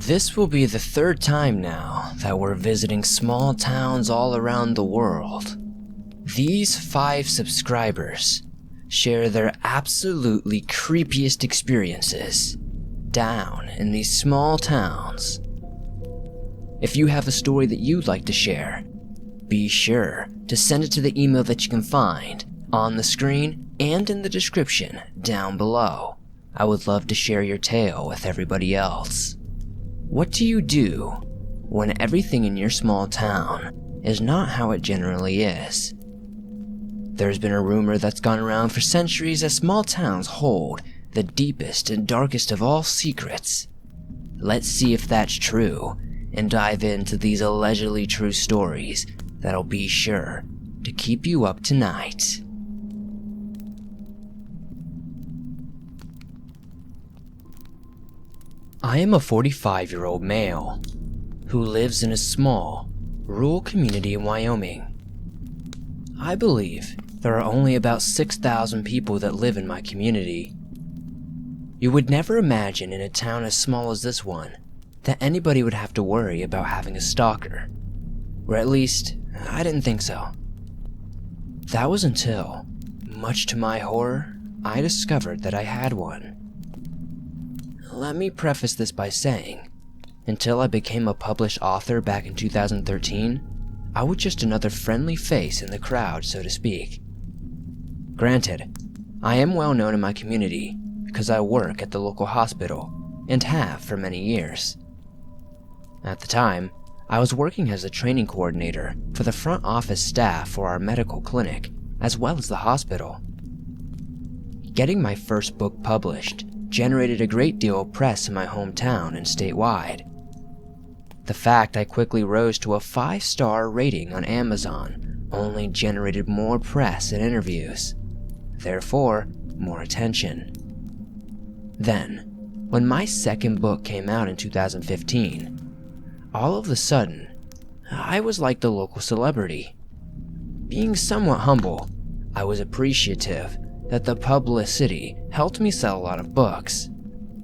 This will be the third time now that we're visiting small towns all around the world. These 5 subscribers share their absolutely creepiest experiences down in these small towns. If you have a story that you'd like to share, be sure to send it to the email that you can find on the screen and in the description down below. I would love to share your tale with everybody else. What do you do when everything in your small town is not how it generally is? There's been a rumor that's gone around for centuries that small towns hold the deepest and darkest of all secrets. Let's see if that's true and dive into these allegedly true stories that'll be sure to keep you up tonight. I am a 45-year-old male who lives in a small, rural community in Wyoming. I believe there are only about 6,000 people that live in my community. You would never imagine in a town as small as this one that anybody would have to worry about having a stalker. Or at least, I didn't think so. That was until, much to my horror, I discovered that I had one. Let me preface this by saying, until I became a published author back in 2013, I was just another friendly face in the crowd, so to speak. Granted, I am well known in my community because I work at the local hospital and have for many years. At the time, I was working as a training coordinator for the front office staff for our medical clinic, as well as the hospital. Getting my first book published generated a great deal of press in my hometown and statewide. The fact I quickly rose to a 5-star rating on Amazon only generated more press and interviews, therefore more attention. Then, when my second book came out in 2015, all of a sudden, I was like the local celebrity. Being somewhat humble, I was appreciative that the publicity helped me sell a lot of books,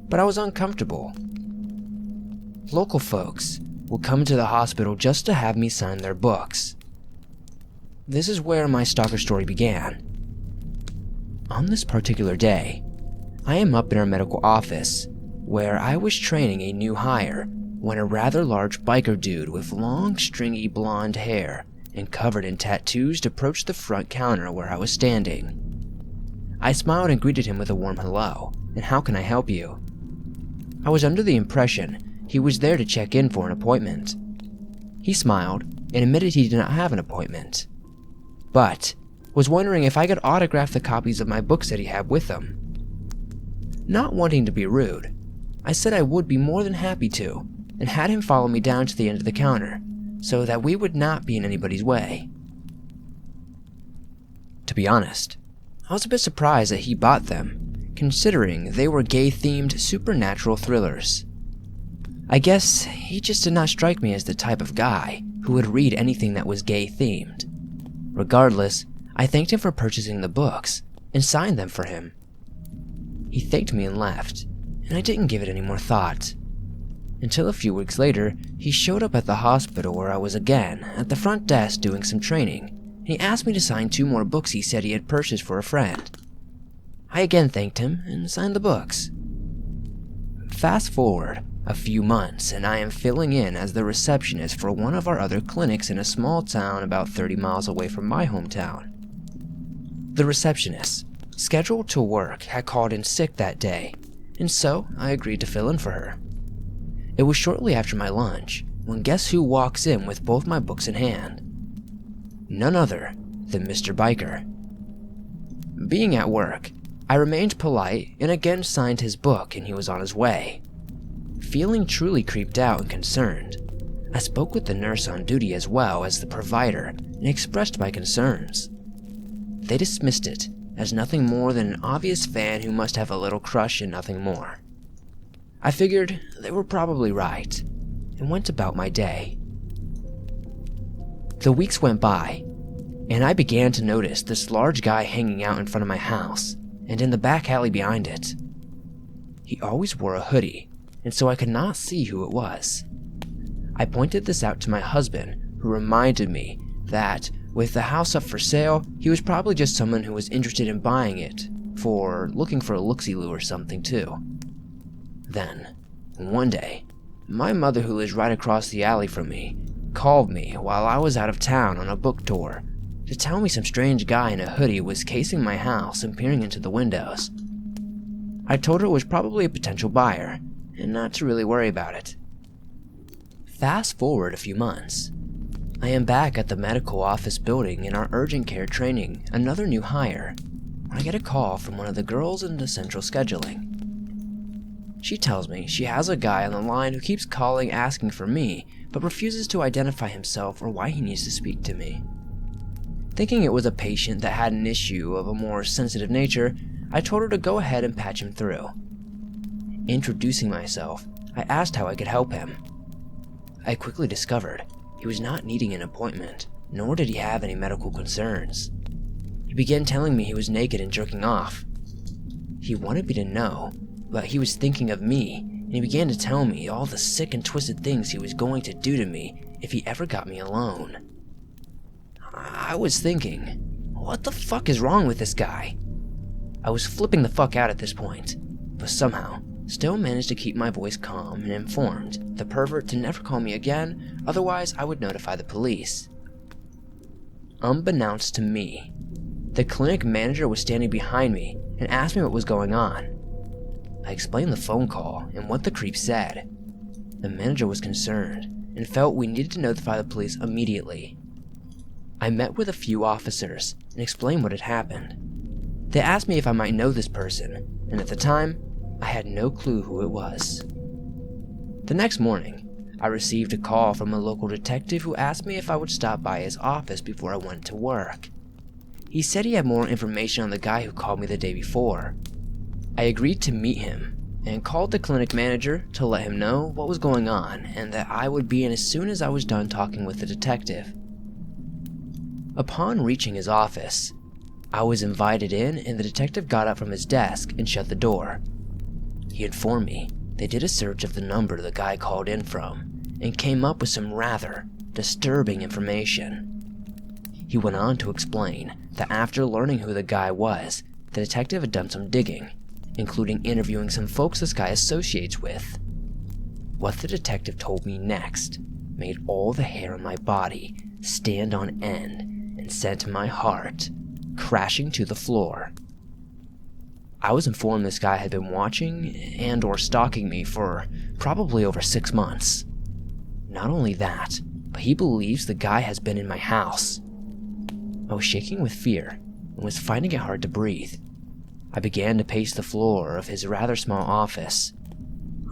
but I was uncomfortable. Local folks would come to the hospital just to have me sign their books. This is where my stalker story began. On this particular day, I am up in our medical office, where I was training a new hire when a rather large biker dude with long, stringy blonde hair and covered in tattoos approached the front counter where I was standing. I smiled and greeted him with a warm hello, and how can I help you? I was under the impression he was there to check in for an appointment. He smiled and admitted he did not have an appointment, but was wondering if I could autograph the copies of my books that he had with him. Not wanting to be rude, I said I would be more than happy to, and had him follow me down to the end of the counter, so that we would not be in anybody's way. To be honest, I was a bit surprised that he bought them, considering they were gay-themed supernatural thrillers. I guess he just did not strike me as the type of guy who would read anything that was gay-themed. Regardless, I thanked him for purchasing the books and signed them for him. He thanked me and left, and I didn't give it any more thought. Until a few weeks later, he showed up at the hospital where I was again at the front desk doing some training, and he asked me to sign 2 more books he said he had purchased for a friend. I again thanked him and signed the books. Fast forward a few months, and I am filling in as the receptionist for one of our other clinics in a small town about 30 miles away from my hometown. The receptionist, scheduled to work, had called in sick that day, and so I agreed to fill in for her. It was shortly after my lunch when guess who walks in with both my books in hand? None other than Mr. Biker. Being at work, I remained polite and again signed his book, and he was on his way. Feeling truly creeped out and concerned, I spoke with the nurse on duty as well as the provider and expressed my concerns. They dismissed it as nothing more than an obvious fan who must have a little crush and nothing more. I figured they were probably right, and went about my day. The weeks went by, and I began to notice this large guy hanging out in front of my house, and in the back alley behind it. He always wore a hoodie, and so I could not see who it was. I pointed this out to my husband, who reminded me that with the house up for sale, he was probably just someone who was interested in buying it, for looking for a look-see-loo or something too. Then, one day, my mother, who lives right across the alley from me, called me while I was out of town on a book tour to tell me some strange guy in a hoodie was casing my house and peering into the windows. I told her it was probably a potential buyer, and not to really worry about it. Fast forward a few months. I am back at the medical office building in our urgent care training another new hire when I get a call from one of the girls in the central scheduling. She tells me she has a guy on the line who keeps calling asking for me, but refuses to identify himself or why he needs to speak to me. Thinking it was a patient that had an issue of a more sensitive nature, I told her to go ahead and patch him through. Introducing myself, I asked how I could help him. I quickly discovered he was not needing an appointment, nor did he have any medical concerns. He began telling me he was naked and jerking off. He wanted me to know, but he was thinking of me, and he began to tell me all the sick and twisted things he was going to do to me if he ever got me alone. I was thinking, what the fuck is wrong with this guy? I was flipping the fuck out at this point, but somehow still managed to keep my voice calm and informed the pervert to never call me again, otherwise I would notify the police. Unbeknownst to me, the clinic manager was standing behind me and asked me what was going on. I explained the phone call and what the creep said. The manager was concerned and felt we needed to notify the police immediately. I met with a few officers and explained what had happened. They asked me if I might know this person, and at the time, I had no clue who it was. The next morning, I received a call from a local detective who asked me if I would stop by his office before I went to work. He said he had more information on the guy who called me the day before. I agreed to meet him and called the clinic manager to let him know what was going on and that I would be in as soon as I was done talking with the detective. Upon reaching his office, I was invited in and the detective got up from his desk and shut the door. He informed me they did a search of the number the guy called in from and came up with some rather disturbing information. He went on to explain that after learning who the guy was, the detective had done some digging, including interviewing some folks this guy associates with. What the detective told me next made all the hair on my body stand on end and sent my heart crashing to the floor. I was informed this guy had been watching and or stalking me for probably over 6 months. Not only that, but he believes the guy has been in my house. I was shaking with fear and was finding it hard to breathe. I began to pace the floor of his rather small office.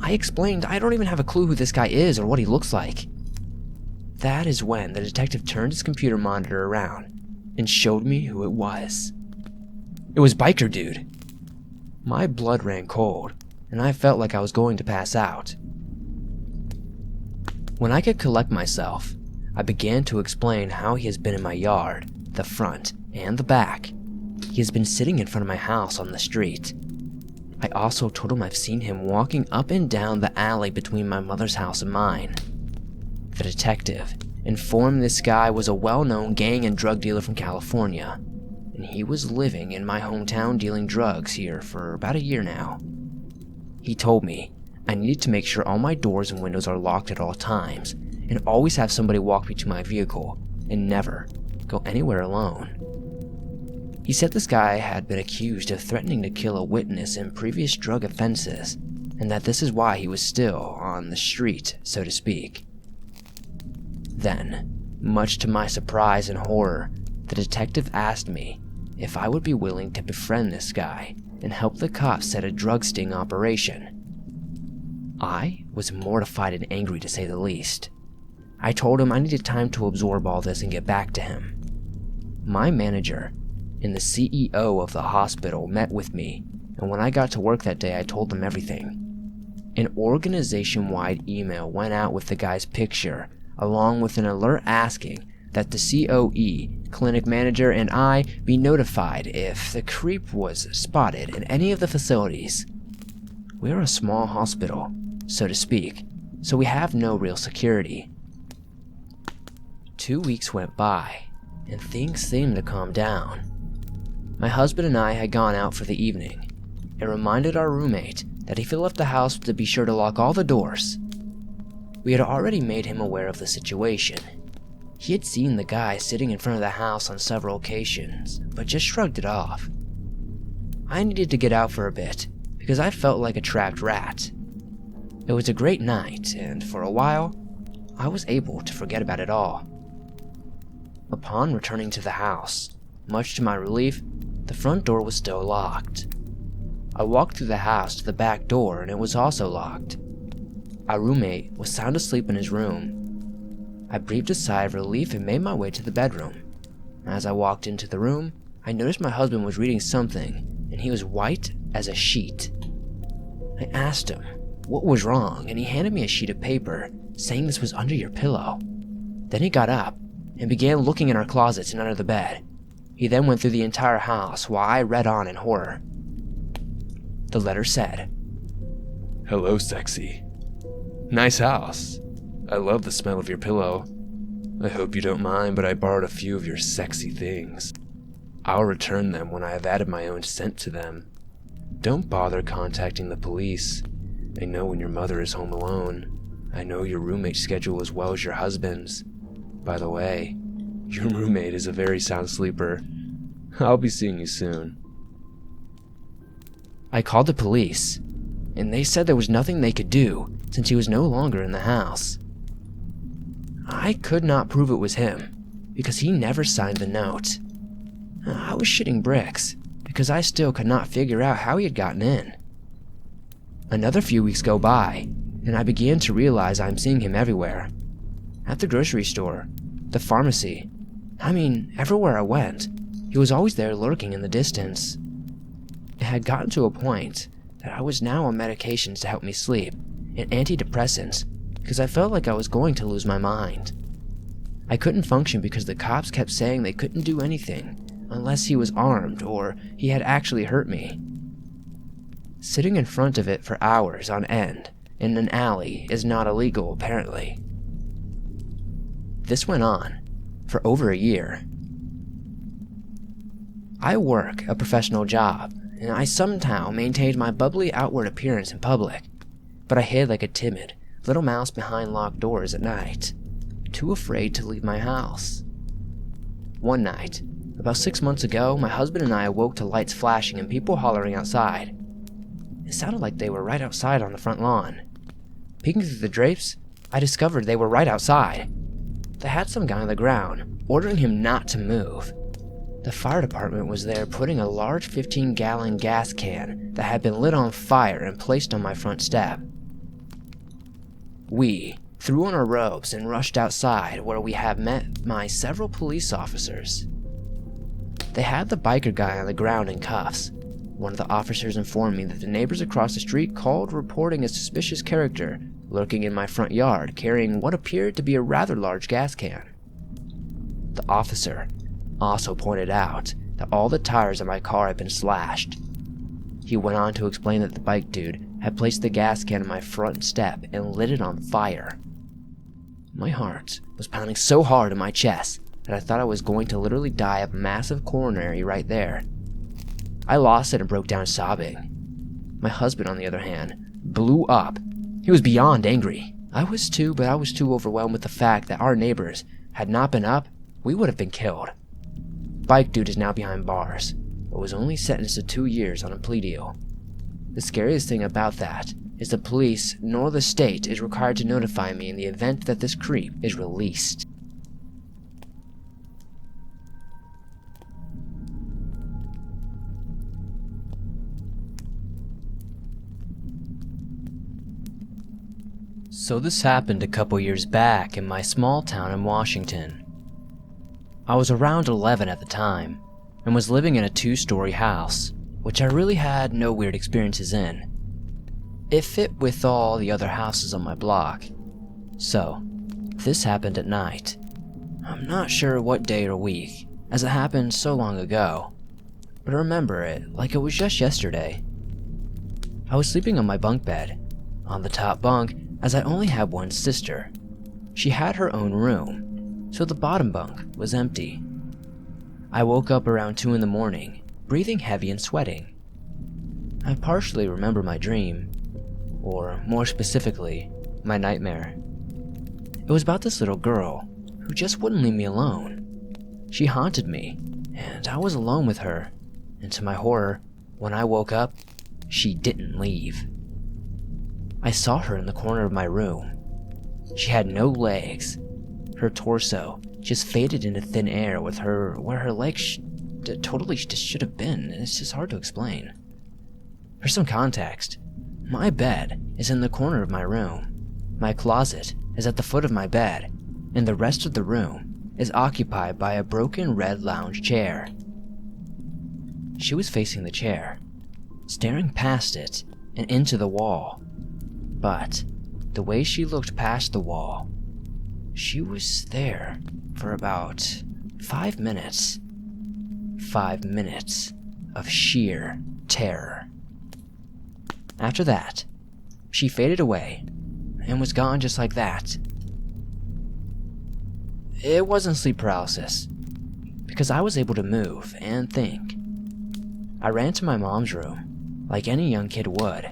I explained I don't even have a clue who this guy is or what he looks like. That is when the detective turned his computer monitor around and showed me who it was. It was Biker Dude. My blood ran cold, and I felt like I was going to pass out. When I could collect myself, I began to explain how he has been in my yard, the front, and the back. He has been sitting in front of my house on the street. I also told him I've seen him walking up and down the alley between my mother's house and mine. The detective informed this guy was a well-known gang and drug dealer from California, and he was living in my hometown dealing drugs here for about a year now. He told me I needed to make sure all my doors and windows are locked at all times, and always have somebody walk me to my vehicle, and never go anywhere alone. He said this guy had been accused of threatening to kill a witness in previous drug offenses, and that this is why he was still on the street, so to speak. Then, much to my surprise and horror, the detective asked me if I would be willing to befriend this guy and help the cops set a drug sting operation. I was mortified and angry to say the least. I told him I needed time to absorb all this and get back to him. My manager and the CEO of the hospital met with me, and when I got to work that day I told them everything. An organization-wide email went out with the guy's picture, along with an alert asking that the COE, clinic manager, and I be notified if the creep was spotted in any of the facilities. We're a small hospital, so to speak, so we have no real security. 2 weeks went by, and things seemed to calm down. My husband and I had gone out for the evening, and reminded our roommate that if he left the house to be sure to lock all the doors. We had already made him aware of the situation. He had seen the guy sitting in front of the house on several occasions, but just shrugged it off. I needed to get out for a bit, because I felt like a trapped rat. It was a great night, and for a while, I was able to forget about it all. Upon returning to the house, much to my relief, the front door was still locked. I walked through the house to the back door and it was also locked. Our roommate was sound asleep in his room. I breathed a sigh of relief and made my way to the bedroom. As I walked into the room, I noticed my husband was reading something and he was white as a sheet. I asked him what was wrong and he handed me a sheet of paper saying this was under your pillow. Then he got up and began looking in our closets and under the bed. He then went through the entire house while I read on in horror. The letter said, "Hello, sexy. Nice house. I love the smell of your pillow. I hope you don't mind, but I borrowed a few of your sexy things. I'll return them when I have added my own scent to them. Don't bother contacting the police. I know when your mother is home alone. I know your roommate's schedule as well as your husband's. By the way, your roommate is a very sound sleeper. I'll be seeing you soon." I called the police, and they said there was nothing they could do since he was no longer in the house. I could not prove it was him, because he never signed the note. I was shitting bricks, because I still could not figure out how he had gotten in. Another few weeks go by, and I began to realize I'm seeing him everywhere. At the grocery store, the pharmacy, everywhere I went, he was always there lurking in the distance. It had gotten to a point that I was now on medications to help me sleep and antidepressants because I felt like I was going to lose my mind. I couldn't function because the cops kept saying they couldn't do anything unless he was armed or he had actually hurt me. Sitting in front of it for hours on end in an alley is not illegal, apparently. This went on for over a year. I work a professional job, and I somehow maintained my bubbly outward appearance in public, but I hid like a timid little mouse behind locked doors at night, too afraid to leave my house. One night, about 6 months ago, my husband and I awoke to lights flashing and people hollering outside. It sounded like they were right outside on the front lawn. Peeking through the drapes, I discovered they were right outside. They had some guy on the ground, ordering him not to move. The fire department was there putting a large 15-gallon gas can that had been lit on fire and placed on my front step. We threw on our robes and rushed outside where we had met my several police officers. They had the biker guy on the ground in cuffs. One of the officers informed me that the neighbors across the street called reporting a suspicious character lurking in my front yard carrying what appeared to be a rather large gas can. The officer also pointed out that all the tires of my car had been slashed. He went on to explain that the bike dude had placed the gas can on my front step and lit it on fire. My heart was pounding so hard in my chest that I thought I was going to literally die of massive coronary right there. I lost it and broke down sobbing. My husband, on the other hand, blew up. He was beyond angry. I was too, but I was too overwhelmed with the fact that our neighbors had not been up, we would have been killed. Bike dude is now behind bars, but was only sentenced to 2 years on a plea deal. The scariest thing about that is the police nor the state is required to notify me in the event that this creep is released. So this happened a couple years back in my small town in Washington. I was around 11 at the time, and was living in a 2-story house, which I really had no weird experiences in. It fit with all the other houses on my block. So, this happened at night. I'm not sure what day or week, as it happened so long ago, but I remember it like it was just yesterday. I was sleeping on my bunk bed, on the top bunk, as I only had one sister. She had her own room, so the bottom bunk was empty. I woke up around 2 in the morning, breathing heavy and sweating. I partially remember my dream, or more specifically, my nightmare. It was about this little girl who just wouldn't leave me alone. She haunted me, and I was alone with her, and to my horror, when I woke up, she didn't leave. I saw her in the corner of my room. She had no legs. Her torso just faded into thin air with her where her legs totally just should have been. It's just hard to explain. For some context, my bed is in the corner of my room. My closet is at the foot of my bed, and the rest of the room is occupied by a broken red lounge chair. She was facing the chair, staring past it and into the wall. But the way she looked past the wall, she was there for about 5 minutes. 5 minutes of sheer terror. After that, she faded away and was gone just like that. It wasn't sleep paralysis, because I was able to move and think. I ran to my mom's room, like any young kid would.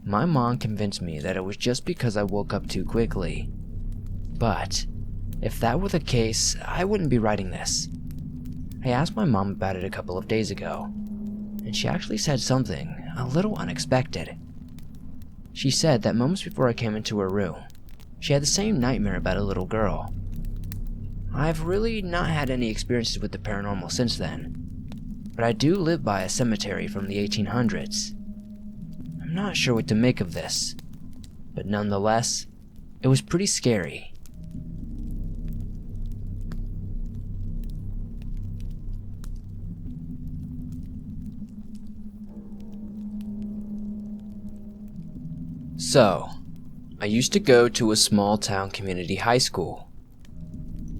My mom convinced me that it was just because I woke up too quickly. But if that were the case, I wouldn't be writing this. I asked my mom about it a couple of days ago, and she actually said something a little unexpected. She said that moments before I came into her room, she had the same nightmare about a little girl. I've really not had any experiences with the paranormal since then, but I do live by a cemetery from the 1800s. I'm not sure what to make of this, but nonetheless, it was pretty scary. So, I used to go to a small town community high school.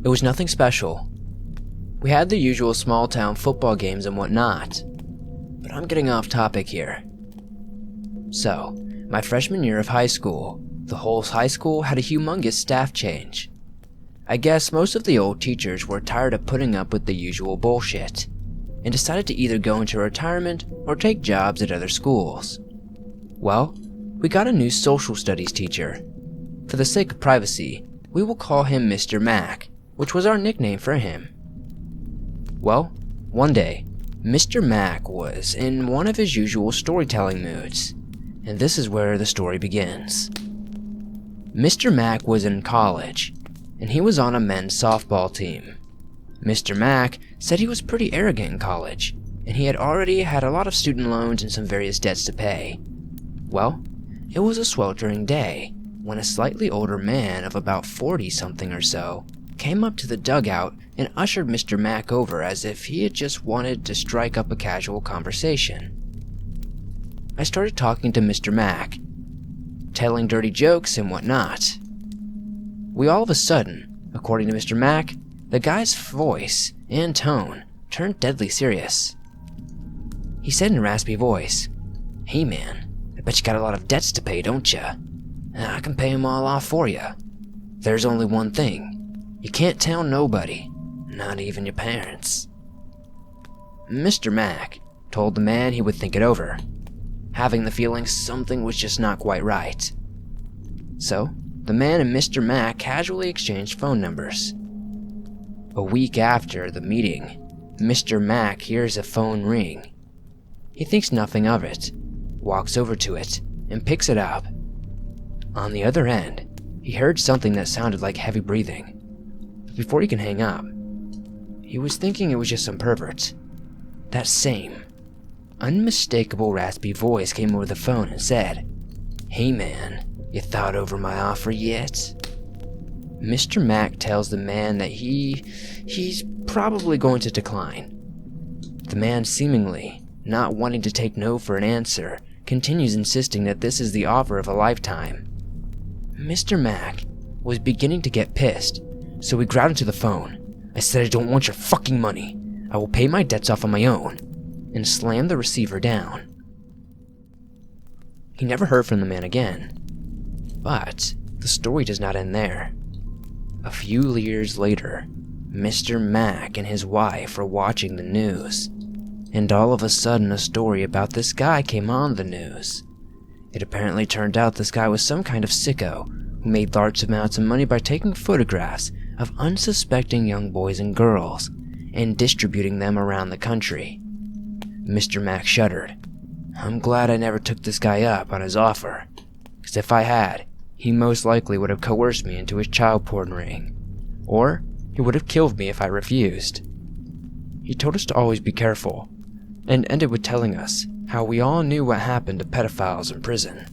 It was nothing special. We had the usual small town football games and whatnot, but I'm getting off topic here. So, my freshman year of high school, the whole high school had a humongous staff change. I guess most of the old teachers were tired of putting up with the usual bullshit, and decided to either go into retirement or take jobs at other schools. Well, we got a new social studies teacher. For the sake of privacy, we will call him Mr. Mac, which was our nickname for him. Well, one day, Mr. Mac was in one of his usual storytelling moods, and this is where the story begins. Mr. Mac was in college, and he was on a men's softball team. Mr. Mac said he was pretty arrogant in college, and he had already had a lot of student loans and some various debts to pay. Well, it was a sweltering day when a slightly older man of about 40-something or so came up to the dugout and ushered Mr. Mac over as if he had just wanted to strike up a casual conversation. I started talking to Mr. Mac, telling dirty jokes and whatnot. We all of a sudden, according to Mr. Mac, the guy's voice and tone turned deadly serious. He said in a raspy voice, "Hey man, I bet you got a lot of debts to pay, don't ya? I can pay 'em all off for ya. There's only one thing. You can't tell nobody, not even your parents." Mr. Mac told the man he would think it over, having the feeling something was just not quite right. So, the man and Mr. Mac casually exchanged phone numbers. A week after the meeting, Mr. Mac hears a phone ring. He thinks nothing of it, walks over to it, and picks it up. On the other end, he heard something that sounded like heavy breathing. But before he can hang up, he was thinking it was just some pervert. That same, unmistakable raspy voice came over the phone and said, "Hey man, you thought over my offer yet?" Mr. Mac tells the man that he's probably going to decline. The man, seemingly not wanting to take no for an answer, continues insisting that this is the offer of a lifetime. Mr. Mac was beginning to get pissed, so he grabbed into the phone. "I said I don't want your fucking money. I will pay my debts off on my own," and slammed the receiver down. He never heard from the man again. But the story does not end there. A few years later, Mr. Mack and his wife were watching the news, and all of a sudden a story about this guy came on the news. It apparently turned out this guy was some kind of sicko who made large amounts of money by taking photographs of unsuspecting young boys and girls and distributing them around the country. Mr. Mack shuddered. I'm glad I never took this guy up on his offer, because if I had, he most likely would have coerced me into his child porn ring, or he would have killed me if I refused. He told us to always be careful, and ended with telling us how we all knew what happened to pedophiles in prison.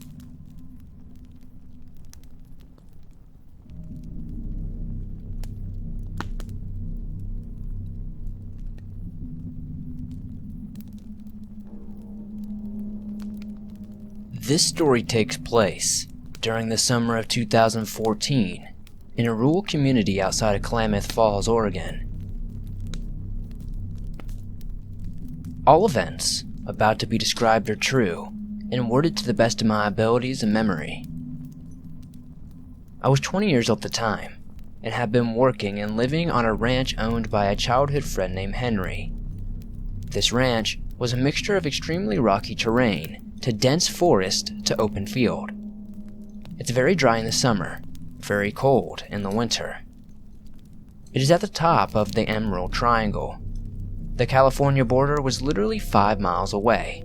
This story takes place during the summer of 2014 in a rural community outside of Klamath Falls, Oregon. All events about to be described are true and worded to the best of my abilities and memory. I was 20 years old at the time and had been working and living on a ranch owned by a childhood friend named Henry. This ranch was a mixture of extremely rocky terrain to dense forest to open field. It's very dry in the summer, very cold in the winter. It is at the top of the Emerald Triangle. The California border was literally 5 miles away.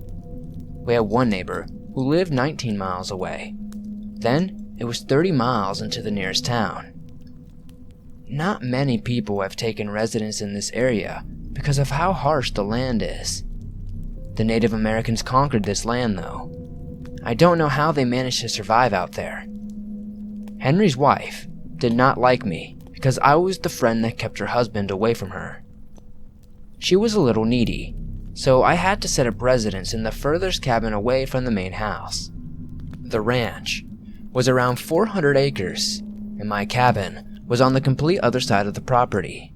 We had one neighbor who lived 19 miles away. Then it was 30 miles into the nearest town. Not many people have taken residence in this area because of how harsh the land is. The Native Americans conquered this land, though. I don't know how they managed to survive out there. Henry's wife did not like me because I was the friend that kept her husband away from her. She was a little needy, so I had to set up residence in the furthest cabin away from the main house. The ranch was around 400 acres, and my cabin was on the complete other side of the property.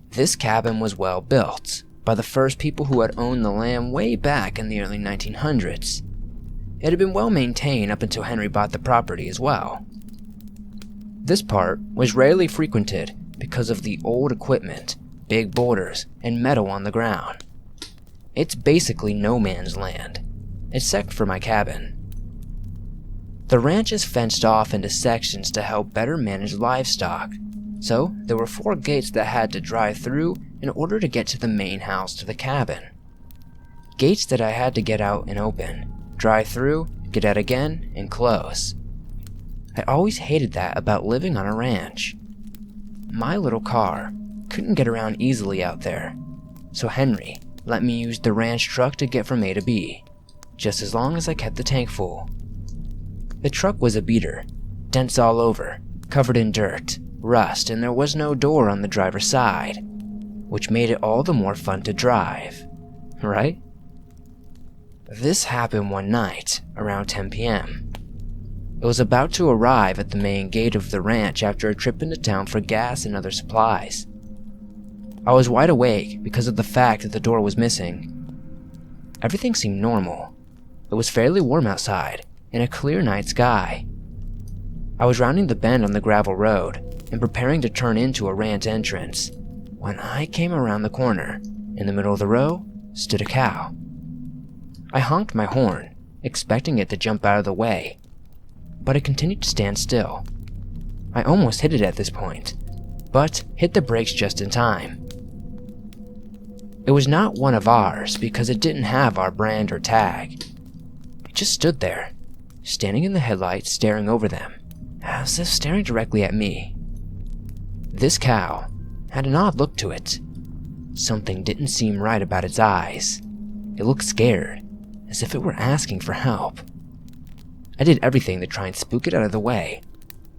This cabin was well built by the first people who had owned the land way back in the early 1900s. It had been well maintained up until Henry bought the property as well. This part was rarely frequented because of the old equipment, big boulders, and metal on the ground. It's basically no man's land, except for my cabin. The ranch is fenced off into sections to help better manage livestock, so there were 4 gates that had to drive through in order to get to the main house to the cabin. Gates that I had to get out and open, drive through, get out again, and close. I always hated that about living on a ranch. My little car couldn't get around easily out there, so Henry let me use the ranch truck to get from A to B, just as long as I kept the tank full. The truck was a beater, dents all over, covered in dirt, rust, and there was no door on the driver's side, which made it all the more fun to drive, right? This happened one night around 10 p.m. It was about to arrive at the main gate of the ranch after a trip into town for gas and other supplies. I was wide awake because of the fact that the door was missing. Everything seemed normal. It was fairly warm outside and a clear night sky. I was rounding the bend on the gravel road and preparing to turn into a ranch entrance when I came around the corner. In the middle of the row stood a cow. I honked my horn, expecting it to jump out of the way, but it continued to stand still. I almost hit it at this point, but hit the brakes just in time. It was not one of ours because it didn't have our brand or tag. It just stood there, standing in the headlights staring over them, as if staring directly at me. This cow had an odd look to it. Something didn't seem right about its eyes. It looked scared, as if it were asking for help. I did everything to try and spook it out of the way.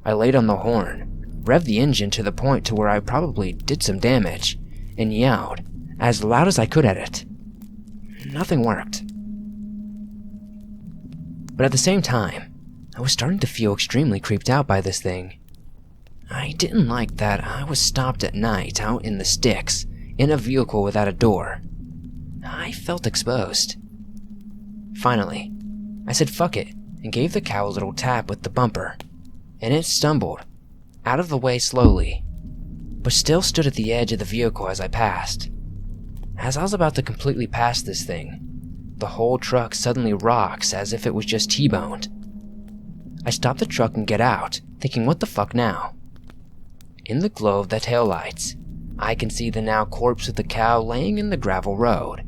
I laid on the horn, revved the engine to the point to where I probably did some damage, and yelled as loud as I could at it. Nothing worked. But at the same time, I was starting to feel extremely creeped out by this thing. I didn't like that I was stopped at night out in the sticks, in a vehicle without a door. I felt exposed. Finally, I said fuck it and gave the cow a little tap with the bumper, and it stumbled out of the way slowly, but still stood at the edge of the vehicle as I passed. As I was about to completely pass this thing, the whole truck suddenly rocks as if it was just T-boned. I stop the truck and get out, thinking what the fuck now? In the glow of the taillights, I can see the now corpse of the cow laying in the gravel road,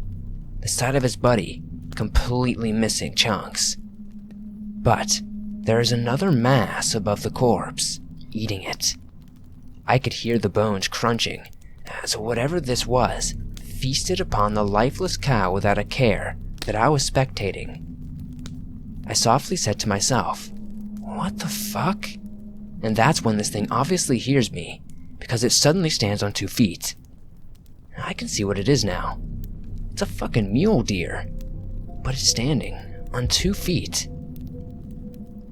the side of his body completely missing chunks. But there is another mass above the corpse, eating it. I could hear the bones crunching as whatever this was feasted upon the lifeless cow without a care that I was spectating. I softly said to myself, "What the fuck?" And that's when this thing obviously hears me, because it suddenly stands on 2 feet. I can see what it is now. It's a fucking mule deer, but it's standing on 2 feet.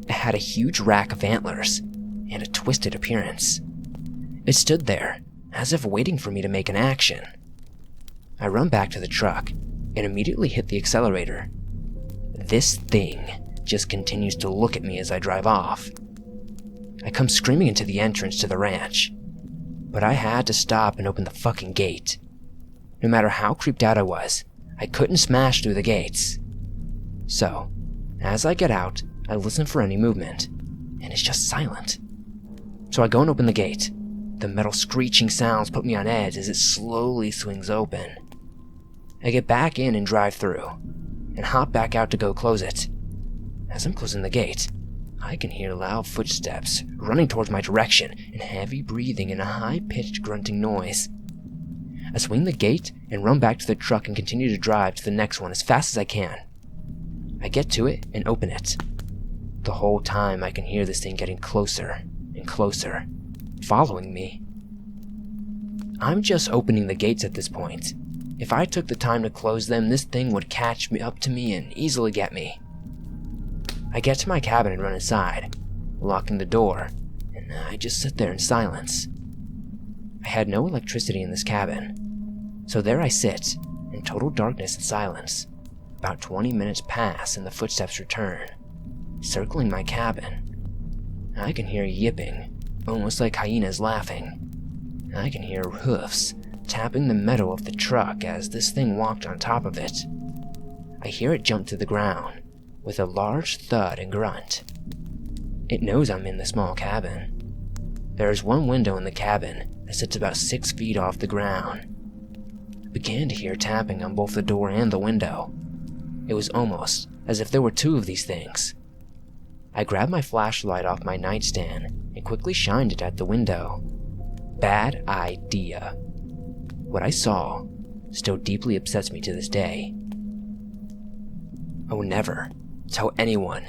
It had a huge rack of antlers and a twisted appearance. It stood there, as if waiting for me to make an action. I run back to the truck and immediately hit the accelerator. This thing just continues to look at me as I drive off. I come screaming into the entrance to the ranch, but I had to stop and open the fucking gate. No matter how creeped out I was, I couldn't smash through the gates. So, as I get out, I listen for any movement, and it's just silent. So I go and open the gate. The metal screeching sounds put me on edge as it slowly swings open. I get back in and drive through, and hop back out to go close it. As I'm closing the gate, I can hear loud footsteps running towards my direction and heavy breathing and a high-pitched grunting noise. I swing the gate and run back to the truck and continue to drive to the next one as fast as I can. I get to it and open it. The whole time I can hear this thing getting closer and closer, following me. I'm just opening the gates at this point. If I took the time to close them, this thing would catch me up to me and easily get me. I get to my cabin and run inside, locking the door, and I just sit there in silence. I had no electricity in this cabin, so there I sit, in total darkness and silence. About 20 minutes pass and the footsteps return, circling my cabin. I can hear yipping, almost like hyenas laughing. I can hear hoofs tapping the metal of the truck as this thing walked on top of it. I hear it jump to the ground, with a large thud and grunt. It knows I'm in the small cabin. There is one window in the cabin that sits about 6 feet off the ground. I began to hear tapping on both the door and the window. It was almost as if there were 2 of these things. I grabbed my flashlight off my nightstand and quickly shined it at the window. Bad idea. What I saw still deeply upsets me to this day. I will never tell anyone,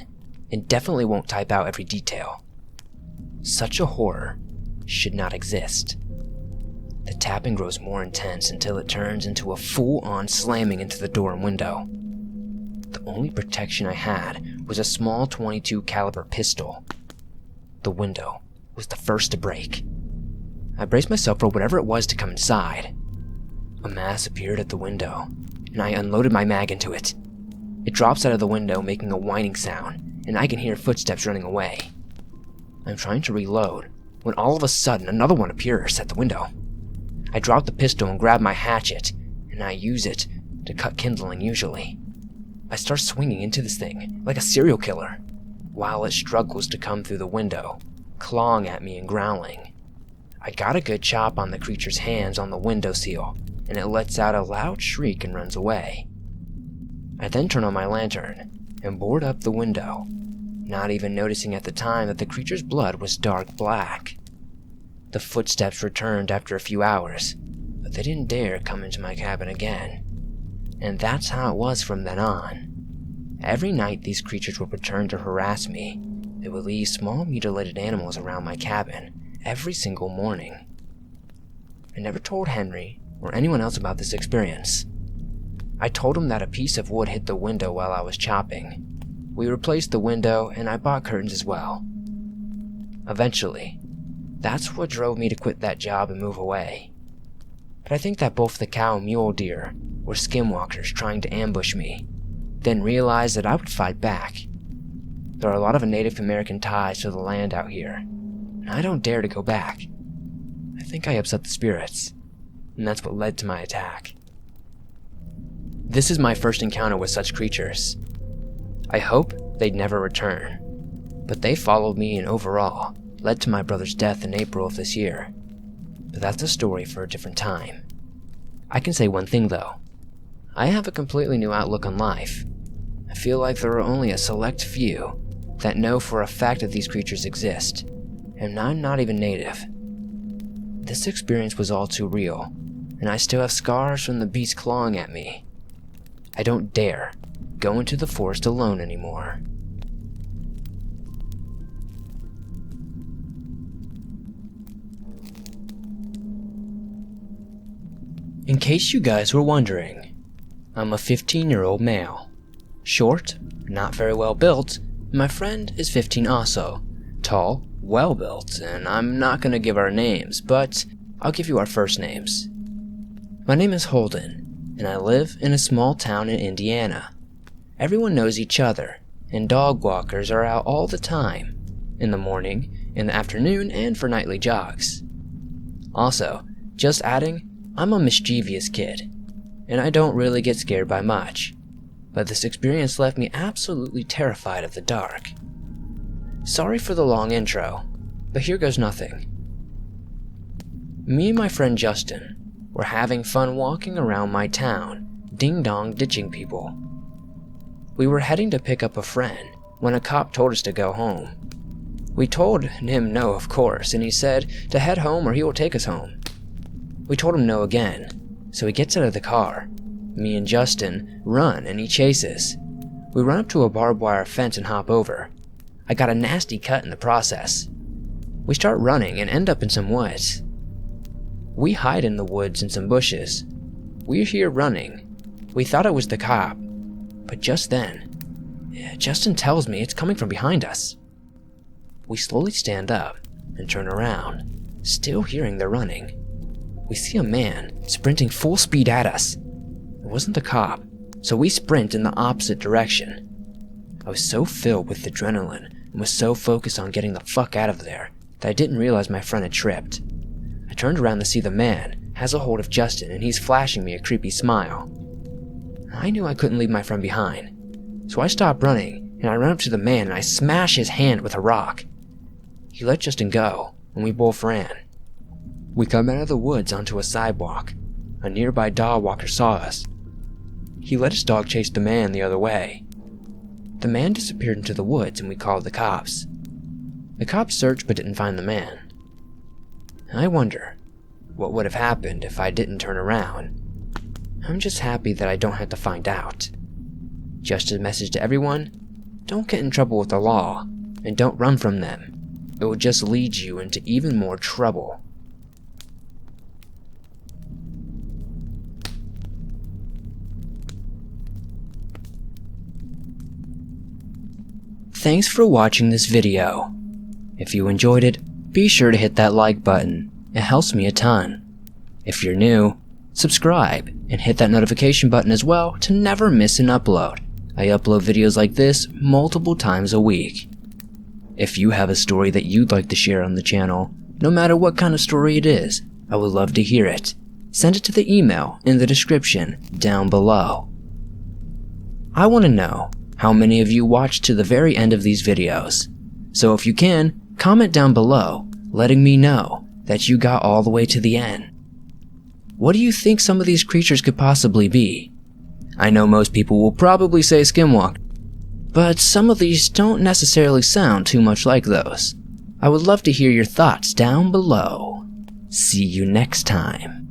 and definitely won't type out every detail. Such a horror should not exist. The tapping grows more intense until it turns into a full-on slamming into the door and window. The only protection I had was a small .22 caliber pistol. The window was the first to break. I braced myself for whatever it was to come inside. A mass appeared at the window, and I unloaded my mag into it. It drops out of the window, making a whining sound, and I can hear footsteps running away. I'm trying to reload, when all of a sudden another one appears at the window. I drop the pistol and grab my hatchet, and I use it to cut kindling usually. I start swinging into this thing, like a serial killer, while it struggles to come through the window, clawing at me and growling. I got a good chop on the creature's hands on the windowsill, and it lets out a loud shriek and runs away. I then turn on my lantern and board up the window, not even noticing at the time that the creature's blood was dark black. The footsteps returned after a few hours, but they didn't dare come into my cabin again. And that's how it was from then on. Every night these creatures would return to harass me. They would leave small mutilated animals around my cabin every single morning. I never told Henry or anyone else about this experience. I told him that a piece of wood hit the window while I was chopping. We replaced the window and I bought curtains as well. Eventually, that's what drove me to quit that job and move away. But I think that both the cow and mule deer were skinwalkers trying to ambush me, then realized that I would fight back. There are a lot of Native American ties to the land out here, and I don't dare to go back. I think I upset the spirits, and that's what led to my attack. This is my first encounter with such creatures. I hope they'd never return, but they followed me and overall led to my brother's death in April of this year. But that's a story for a different time. I can say one thing though. I have a completely new outlook on life. I feel like there are only a select few that know for a fact that these creatures exist, and I'm not even native. This experience was all too real, and I still have scars from the beast clawing at me. I don't dare go into the forest alone anymore. In case you guys were wondering, I'm a 15-year-old male. Short, not very well built. My friend is 15 also. Tall, well built, and I'm not gonna give our names, but I'll give you our first names. My name is Holden, and I live in a small town in Indiana. Everyone knows each other, and dog walkers are out all the time. In the morning, in the afternoon, and for nightly jogs. Also, just adding, I'm a mischievous kid, and I don't really get scared by much, but this experience left me absolutely terrified of the dark. Sorry for the long intro, but here goes nothing. Me and my friend Justin were having fun walking around my town, ding-dong ditching people. We were heading to pick up a friend when a cop told us to go home. We told him no, of course, and he said to head home or he will take us home. We told him no again, so he gets out of the car. Me and Justin run and he chases. We run up to a barbed wire fence and hop over. I got a nasty cut in the process. We start running and end up in some woods. We hide in the woods and some bushes. We're here running. We thought it was the cop, but just then, Justin tells me it's coming from behind us. We slowly stand up and turn around, still hearing the running. We see a man sprinting full speed at us. It wasn't the cop, so we sprint in the opposite direction. I was so filled with adrenaline and was so focused on getting the fuck out of there that I didn't realize my friend had tripped. I turned around to see the man has a hold of Justin and he's flashing me a creepy smile. I knew I couldn't leave my friend behind, so I stopped running and I ran up to the man and I smashed his hand with a rock. He let Justin go and we both ran. We come out of the woods onto a sidewalk. A nearby dog walker saw us. He let his dog chase the man the other way. The man disappeared into the woods and we called the cops. The cops searched but didn't find the man. I wonder what would have happened if I didn't turn around. I'm just happy that I don't have to find out. Just a message to everyone, don't get in trouble with the law and don't run from them. It will just lead you into even more trouble. Thanks for watching this video. If you enjoyed it, be sure to hit that like button. It helps me a ton. If you're new, subscribe and hit that notification button as well to never miss an upload. I upload videos like this multiple times a week. If you have a story that you'd like to share on the channel, no matter what kind of story it is, I would love to hear it. Send it to the email in the description down below. I want to know how many of you watched to the very end of these videos. So if you can, comment down below, letting me know that you got all the way to the end. What do you think some of these creatures could possibly be? I know most people will probably say skinwalker, but some of these don't necessarily sound too much like those. I would love to hear your thoughts down below. See you next time.